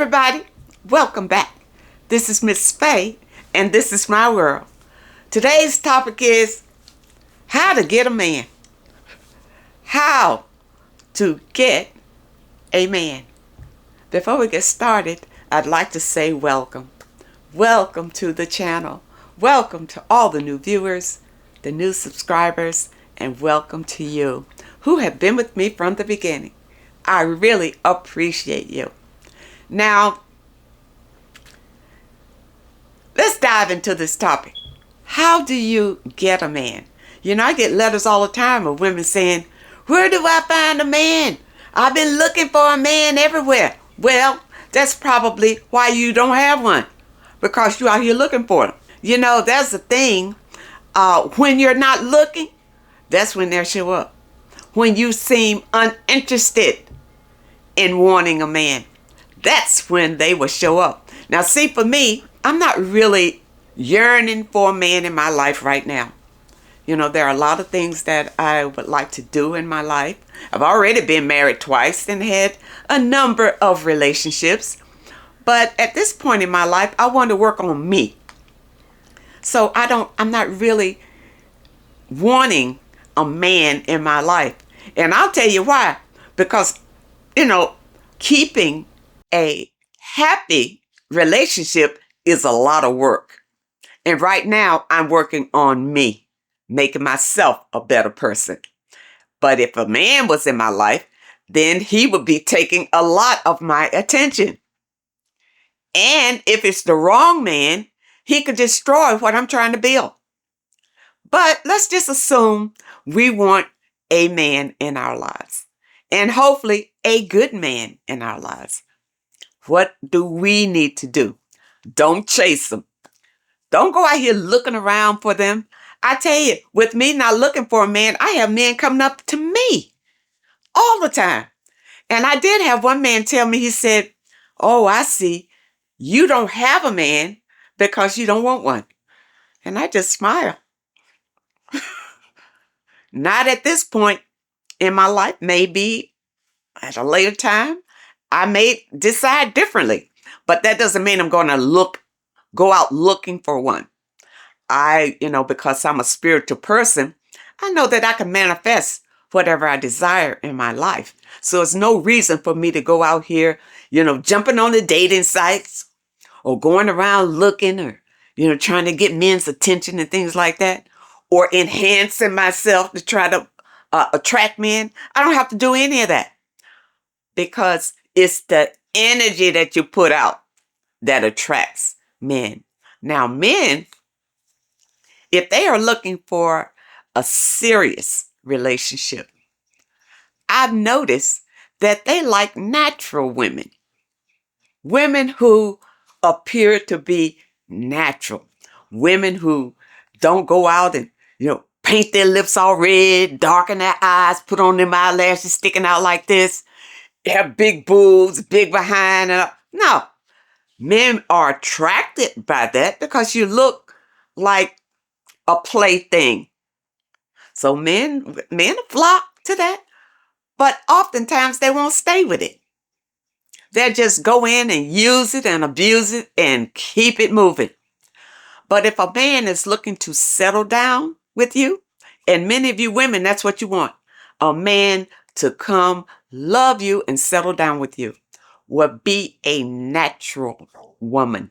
everybody, welcome back. This is Miss Faye, and this is my world. Today's topic is how to get a man. How to get a man. Before we get started, I'd like to say welcome. Welcome to the channel. Welcome to all the new viewers, the new subscribers, and welcome to you who have been with me from the beginning. I really appreciate you. Now, let's dive into this topic. How do you get a man? You know, I get letters all the time of women saying, where do I find a man? I've been looking for a man everywhere. Well, that's probably why you don't have one, because you're out here looking for them. You know, that's the thing. When you're not looking, that's when they'll show up. When you seem uninterested in wanting a man, that's when they will show up. Now, see, for me, I'm not really yearning for a man in my life right now. You know, there are a lot of things that I would like to do in my life. I've already been married twice and had a number of relationships. But at this point in my life, I want to work on me. So I'm not really wanting a man in my life. And I'll tell you why. Because, you know, keeping a happy relationship is a lot of work. And right now, I'm working on me, making myself a better person. But if a man was in my life, then he would be taking a lot of my attention. And if it's the wrong man, he could destroy what I'm trying to build. But let's just assume we want a man in our lives, and hopefully a good man in our lives. What do we need to do? Don't chase them. Don't go out here looking around for them. I tell you, with me not looking for a man, I have men coming up to me all the time. And I did have one man tell me, he said, oh, I see. You don't have a man because you don't want one. And I just smile. Not at this point in my life. Maybe at a later time, I may decide differently. But that doesn't mean I'm going to go out looking for one. Because I'm a spiritual person, I know that I can manifest whatever I desire in my life. So it's no reason for me to go out here, jumping on the dating sites or going around looking or, trying to get men's attention and things like that, or enhancing myself to try to attract men. I don't have to do any of that, because it's the energy that you put out that attracts men. Now, men, if they are looking for a serious relationship, I've noticed that they like natural women. Women who appear to be natural. Women who don't go out and, paint their lips all red, darken their eyes, put on them eyelashes sticking out like this. They have big boobs, big behind. No. Men are attracted by that because you look like a plaything. So men flock to that, but oftentimes they won't stay with it. They'll just go in and use it and abuse it and keep it moving. But if a man is looking to settle down with you, and many of you women, that's what you want, a man to come love you and settle down with you, will be a natural woman.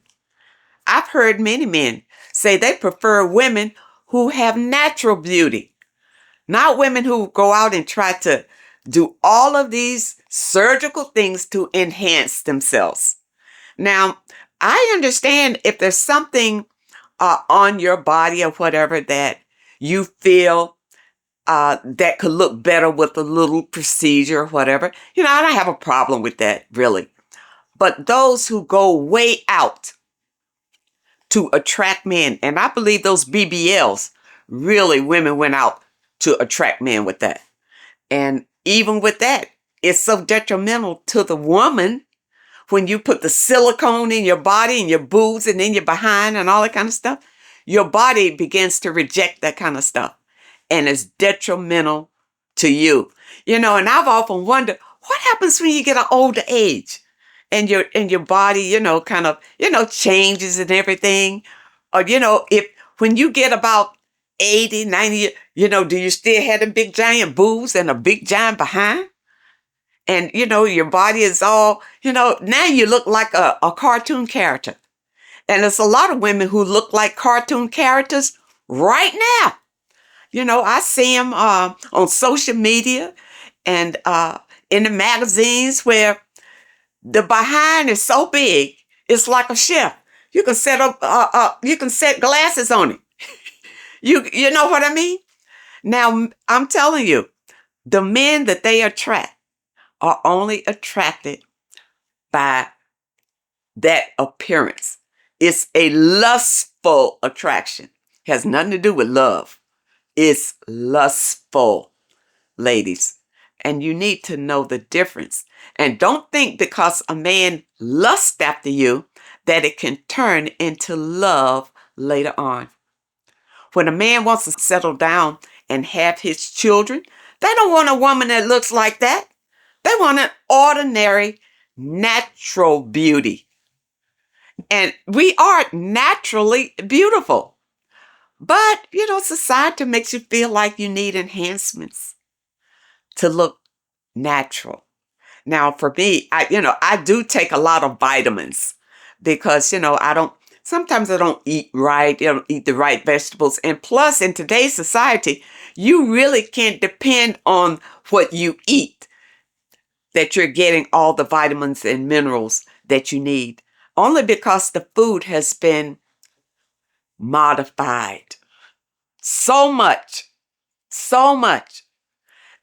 I've heard many men say they prefer women who have natural beauty, not women who go out and try to do all of these surgical things to enhance themselves. Now, I understand if there's something on your body or whatever that you feel that could look better with a little procedure or whatever, I don't have a problem with that, really. But those who go way out to attract men, and I believe those BBLs, really women went out to attract men with that. And even with that, it's so detrimental to the woman when you put the silicone in your body and your boobs and in your behind and all that kind of stuff. Your body begins to reject that kind of stuff, and it's detrimental to you. And I've often wondered, what happens when you get an older age? and your body, kind of, changes and everything. Or, if when you get about 80, 90, do you still have them big giant boobs and a big giant behind? And, your body is all, now you look like a cartoon character. And there's a lot of women who look like cartoon characters right now. I see them on social media and in the magazines where the behind is so big, it's like a chef. You can set up, you can set glasses on it. You know what I mean? Now, I'm telling you, the men that they attract are only attracted by that appearance. It's a lustful attraction. Has nothing to do with love. It's lustful, ladies. And you need to know the difference. And don't think because a man lusts after you that it can turn into love later on. When a man wants to settle down and have his children, they don't want a woman that looks like that. They want an ordinary, natural beauty. And we are naturally beautiful. But, society makes you feel like you need enhancements to look natural. Now, for me, I do take a lot of vitamins because, sometimes I don't eat right. I don't eat the right vegetables. And plus, in today's society, you really can't depend on what you eat that you're getting all the vitamins and minerals that you need. Only because the food has been modified so much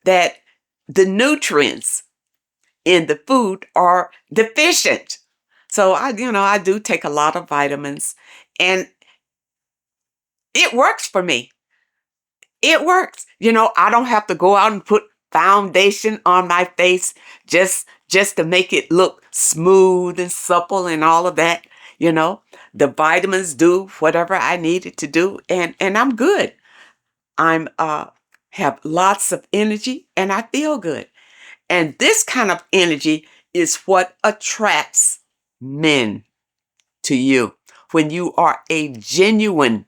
that the nutrients in the food are deficient. So I do take a lot of vitamins and it works for me. It works. I don't have to go out and put foundation on my face just to make it look smooth and supple and all of that. The vitamins do whatever I need it to do and I'm good. I'm have lots of energy and I feel good. And this kind of energy is what attracts men to you when you are a genuine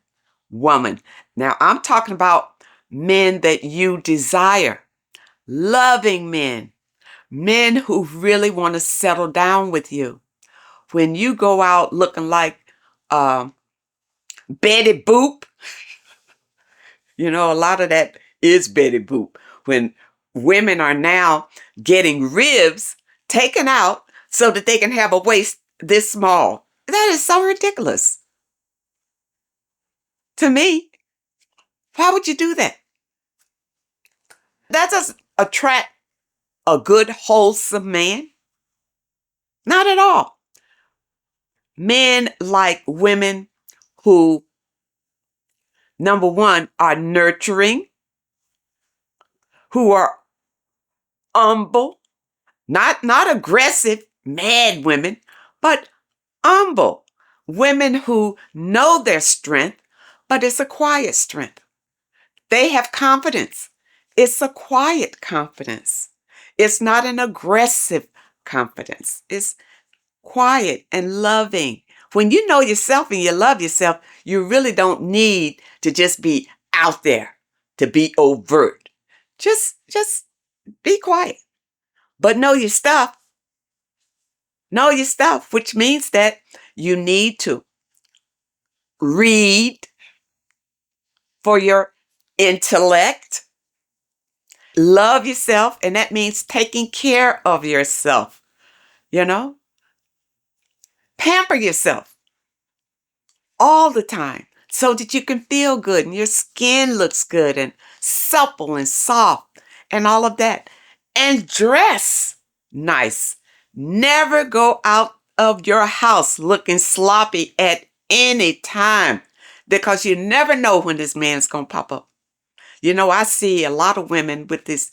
woman. Now, I'm talking about men that you desire, loving men who really want to settle down with you. When you go out looking like Betty Boop, a lot of that is Betty Boop. When women are now getting ribs taken out so that they can have a waist this small. That is so ridiculous. To me, why would you do that? That doesn't attract a good, wholesome man. Not at all. Men like women who, number one, are nurturing, who are humble, not aggressive, mad women, but humble. Women who know their strength, but it's a quiet strength. They have confidence. It's a quiet confidence. It's not an aggressive confidence. It's quiet and loving. When you know yourself and you love yourself, you really don't need to just be out there, to be overt. Just be quiet. But know your stuff. Know your stuff, which means that you need to read for your intellect. Love yourself, and that means taking care of yourself. Pamper yourself all the time so that you can feel good and your skin looks good and supple and soft and all of that. And dress nice. Never go out of your house looking sloppy at any time because you never know when this man's going to pop up. I see a lot of women with these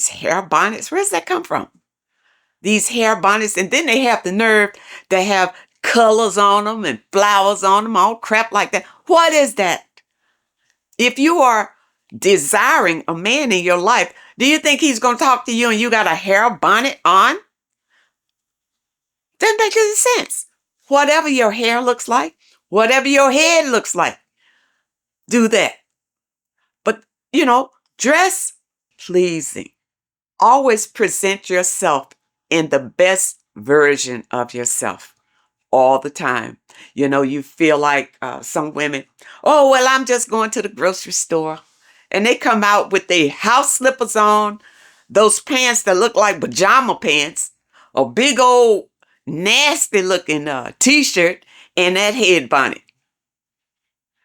hair bonnets. Where does that come from? These hair bonnets, and then they have the nerve to have colors on them and flowers on them, all crap like that. What is that? If you are desiring a man in your life, do you think he's going to talk to you and you got a hair bonnet on? Doesn't make any sense. Whatever your hair looks like, whatever your head looks like, do that. But, dress pleasing. Always present yourself in the best version of yourself all the time. You feel like some women, oh, well, I'm just going to the grocery store. And they come out with their house slippers on, those pants that look like pajama pants, a big old nasty looking t-shirt, and that head bonnet.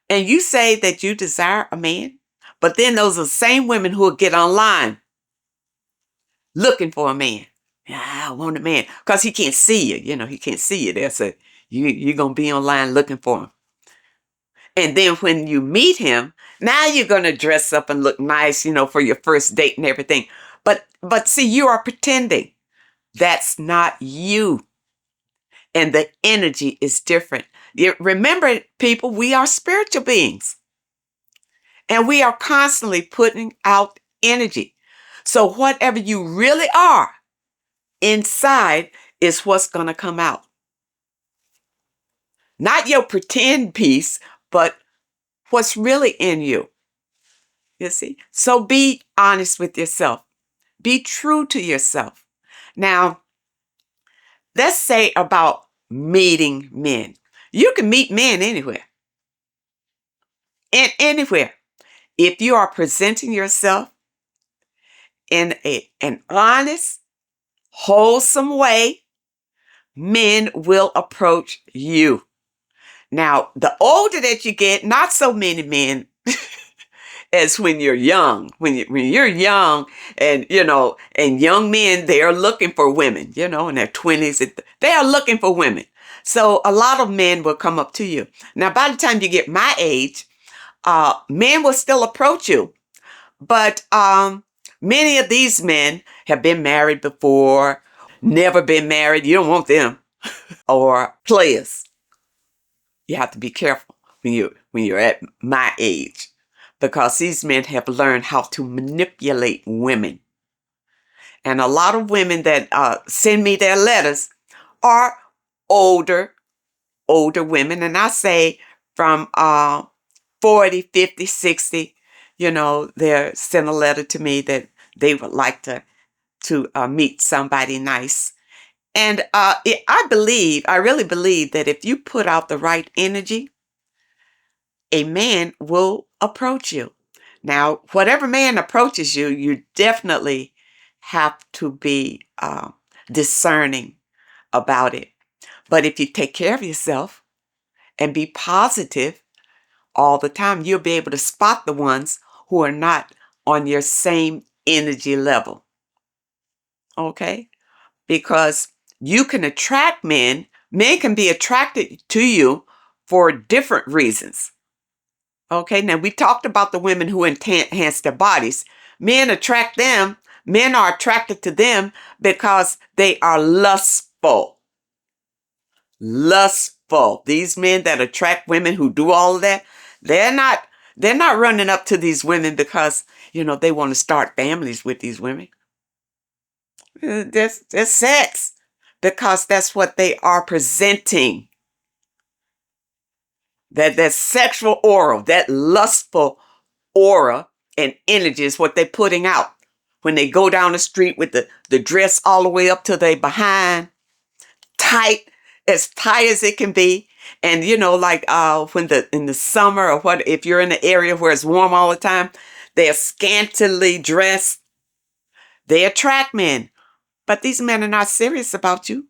And you say that you desire a man, but then those are the same women who will get online looking for a man. Yeah, I want a man. Because he can't see you. He can't see you there. So you're going to be online looking for him. And then when you meet him, now you're going to dress up and look nice, for your first date and everything. But see, you are pretending. That's not you. And the energy is different. Remember, people, we are spiritual beings. And we are constantly putting out energy. So whatever you really are inside is what's going to come out. Not your pretend piece, but what's really in you. You see? So be honest with yourself. Be true to yourself. Now, let's say about meeting men. You can meet men anywhere. Anywhere. If you are presenting yourself in an honest, wholesome way, men will approach you. Now, the older that you get, not so many men as when you're young. When you're young and young men, they are looking for women, in their 20s, they are looking for women. So a lot of men will come up to you. Now, by the time you get my age, men will still approach you. But many of these men have been married before, never been married. You don't want them. Or players. You have to be careful when you're at my age, because these men have learned how to manipulate women. And a lot of women that send me their letters are older women. And I say from 40, 50, 60, they're send a letter to me that they would like to meet somebody nice. And I really believe that if you put out the right energy, a man will approach you. Now, whatever man approaches you, you definitely have to be discerning about it. But if you take care of yourself and be positive all the time, you'll be able to spot the ones who are not on your same energy level. Okay? Because you can attract men. Men can be attracted to you for different reasons. Okay, now we talked about the women who enhance their bodies. Men attract them. Men are attracted to them because they are lustful. Lustful. These men that attract women who do all of that, they're not running up to these women because, they want to start families with these women. That's sex, because that's what they are presenting. That sexual aura, that lustful aura and energy is what they're putting out when they go down the street with the dress all the way up to their behind, as tight as it can be. And like when in the summer, or what, if you're in an area where it's warm all the time, they're scantily dressed. They attract men, but these men are not serious about you.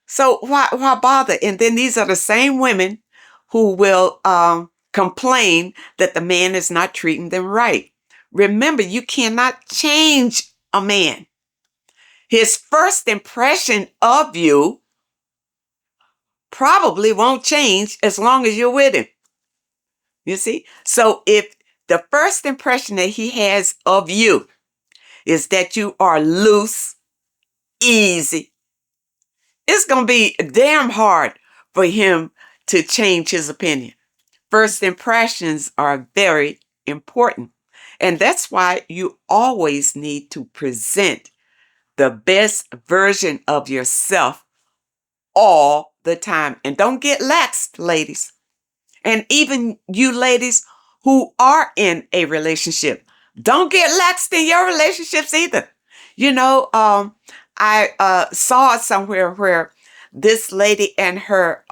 So why bother? And then these are the same women who will complain that the man is not treating them right. Remember, you cannot change a man. His first impression of you probably won't change as long as you're with him. You see? So if the first impression that he has of you is that you are loose, easy, it's going to be damn hard for him to change his opinion. First impressions are very important. And that's why you always need to present the best version of yourself all the time. And don't get lax, ladies. And even you ladies who are in a relationship, don't get laxed in your relationships either. I saw somewhere where this lady and her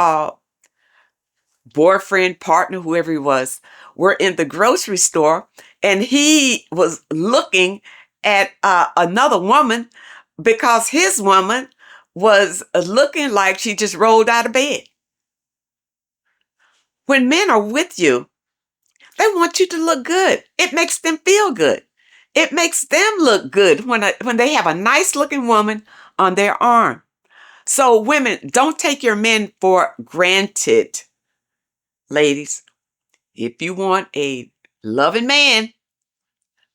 boyfriend, partner, whoever he was, were in the grocery store, and he was looking at another woman because his woman was looking like she just rolled out of bed. When men are with you, they want you to look good. It makes them feel good. It makes them look good when they have a nice looking woman on their arm. So women, don't take your men for granted. Ladies, if you want a loving man,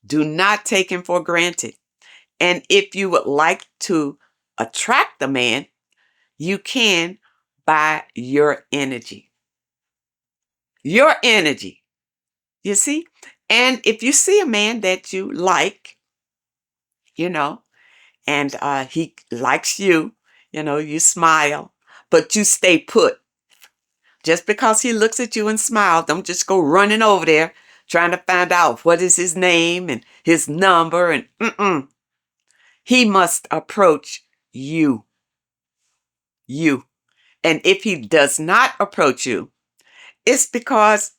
do not take him for granted. And if you would like to attract the man, you can by your energy. Your energy. You see? And if you see a man that you like, and he likes you, you smile, but you stay put. Just because he looks at you and smiles, don't just go running over there trying to find out what is his name and his number and He must approach you. You. And if he does not approach you, it's because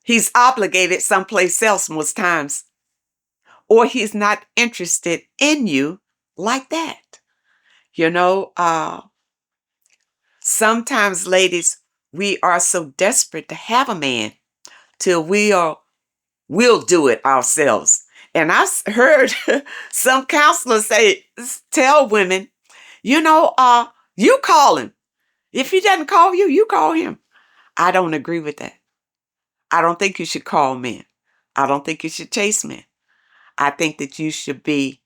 he's obligated someplace else most times, or he's not interested in you like that. Sometimes, ladies, we are so desperate to have a man till we'll do it ourselves. And I heard some counselors tell women, you call him. If he doesn't call you, you call him. I don't agree with that. I don't think you should call men. I don't think you should chase men. I think that you should be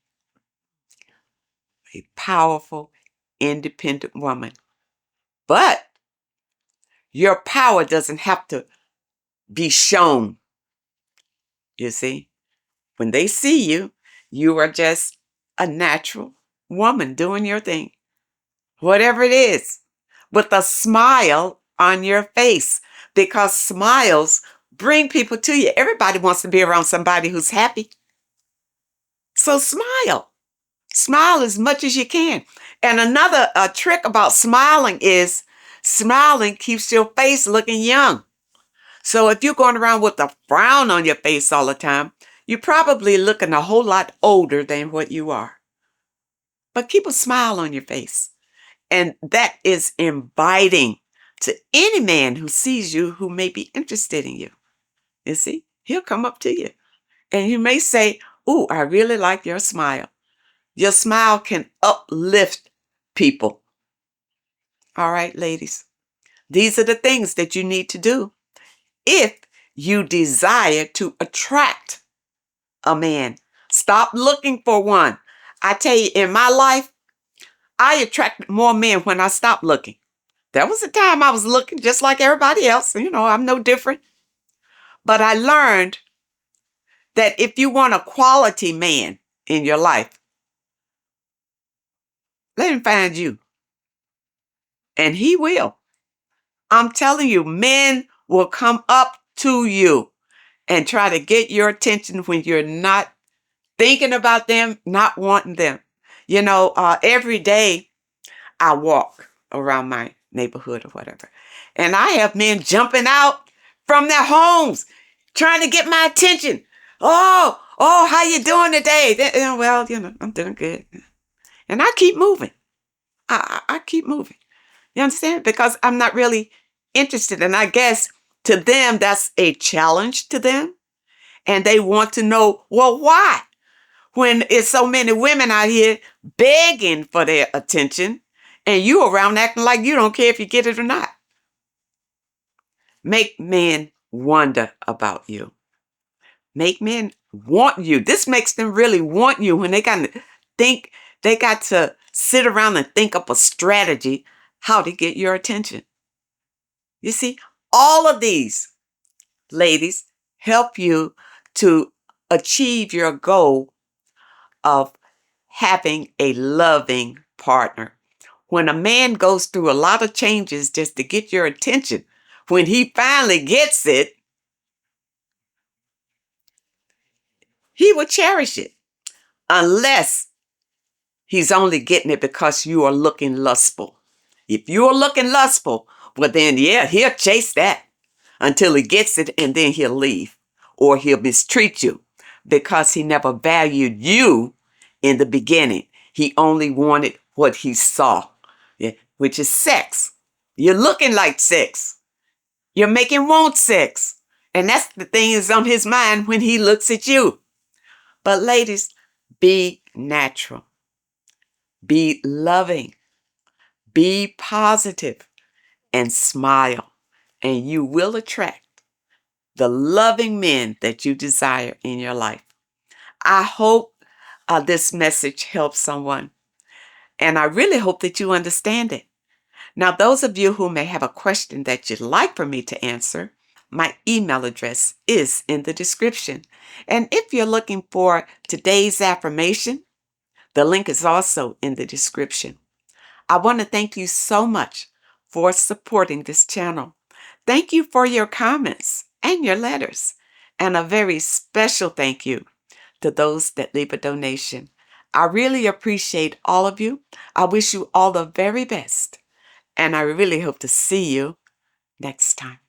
a powerful, independent woman. But your power doesn't have to be shown. You see, when they see you, you are just a natural woman doing your thing, whatever it is, with a smile on your face, because smiles bring people to you. Everybody wants to be around somebody who's happy. So smile. Smile as much as you can. And another trick about smiling is smiling keeps your face looking young. So if you're going around with a frown on your face all the time, you're probably looking a whole lot older than what you are. But keep a smile on your face. And that is inviting to any man who sees you who may be interested in you. You see, he'll come up to you and you may say, "Ooh, I really like your smile." Your smile can uplift people. All right, ladies. These are the things that you need to do if you desire to attract a man. Stop looking for one. I tell you, in my life, I attracted more men when I stopped looking. There was a time I was looking just like everybody else. I'm no different. But I learned that if you want a quality man in your life, let him find you. And he will. I'm telling you, men will come up to you and try to get your attention when you're not thinking about them, not wanting them. Every day I walk around my neighborhood or whatever, and I have men jumping out from their homes trying to get my attention. Oh, how you doing today? Well, I'm doing good. And I keep moving. I keep moving. You understand? Because I'm not really interested. And I guess to them, that's a challenge to them. And they want to know, well, why? When it's so many women out here begging for their attention and you around acting like you don't care if you get it or not. Make men wonder about you. Make men want you. This makes them really want you when they got to sit around and think up a strategy how to get your attention. You see, all of these, ladies, help you to achieve your goal of having a loving partner. When a man goes through a lot of changes just to get your attention, when he finally gets it, he will cherish it. Unless he's only getting it because you are looking lustful. If you're looking lustful, well then, yeah, he'll chase that until he gets it, and then he'll leave. Or he'll mistreat you because he never valued you in the beginning. He only wanted what he saw, yeah, which is sex. You're looking like sex. You're making want sex. And that's the thing is on his mind when he looks at you. But ladies, be natural. Be loving. Be positive and smile. And you will attract the loving men that you desire in your life. I hope this message helps someone. And I really hope that you understand it. Now, those of you who may have a question that you'd like for me to answer, my email address is in the description. And if you're looking for today's affirmation, the link is also in the description. I want to thank you so much for supporting this channel. Thank you for your comments and your letters. And a very special thank you to those that leave a donation. I really appreciate all of you. I wish you all the very best. And I really hope to see you next time.